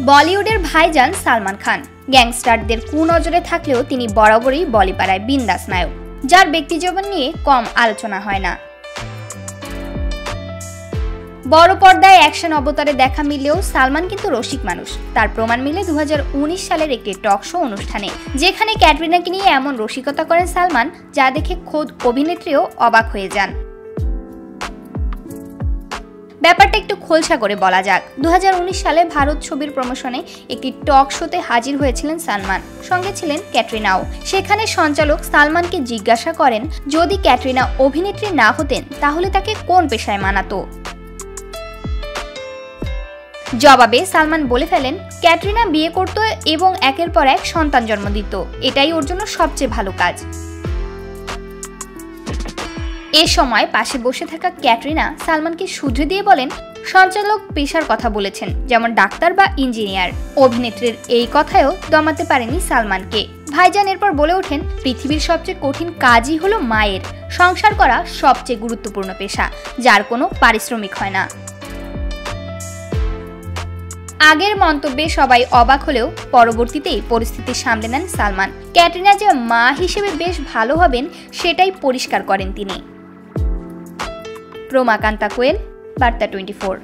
বলিউডের ভাইজান সালমান খান গ্যাংস্টারদের কুনজরে থাকলেও তিনি বরাবরই বলিপাড়ায় বিন্দাস নায়ক, যার ব্যক্তিজীবন নিয়ে কম আলোচনা হয় না। বড় পর্দায় অ্যাকশন অবতারে দেখা মিললেও সালমান কিন্তু রসিক মানুষ। তার প্রমাণ মিলে 2019 সালের একটি টক শো অনুষ্ঠানে, যেখানে ক্যাটরিনাকে নিয়ে এমন রসিকতা করেন সালমান, যা দেখে খোদ অভিনেত্রীও অবাক হয়ে যান। ব্যাপারটা একটু খোলসা করে বলা যাক। 2019 সালে ভারত ছবির প্রমোশনে একটি টক শোতে হাজির হয়েছিলেন সালমান, সঙ্গে ছিলেন ক্যাটরিনাও। সেখানে সঞ্চালক সালমানকে জিজ্ঞাসা করেন, যদি ক্যাটরিনা অভিনেত্রী না হতেন তাহলে তাকে কোন পেশায় মানাতো। জবাবে সালমান বলে ফেলেন, ক্যাটরিনা বিয়ে করত এবং একের পর এক সন্তান জন্ম দিত, এটাই ওর জন্য সবচেয়ে ভালো কাজ। এ সময় পাশে বসে থাকা ক্যাটরিনা সালমানকে শুধরে দিয়ে বলেন, সঞ্চালক পেশার কথা বলেছেন, যেমন ডাক্তার বা ইঞ্জিনিয়ার। অভিনেত্রীর এই কথায়ও দমাতে পারেনি সালমানকে। ভাইজান এরপর বলে ওঠেন, পৃথিবীর সবচেয়ে কঠিন কাজই হলো মায়ের। সংসার করা সবচেয়ে গুরুত্বপূর্ণ পেশা, যার কোনো পারিশ্রমিক হয় না। আগের মন্তব্যে সবাই অবাক হলেও পরবর্তীতেই পরিস্থিতি সামলে নেন সালমান। ক্যাটরিনা যে মা হিসেবে বেশ ভালো হবেন সেটাই পরিষ্কার করেন তিনি। রোমাকান্তা কোয়েল, বার্তা 24।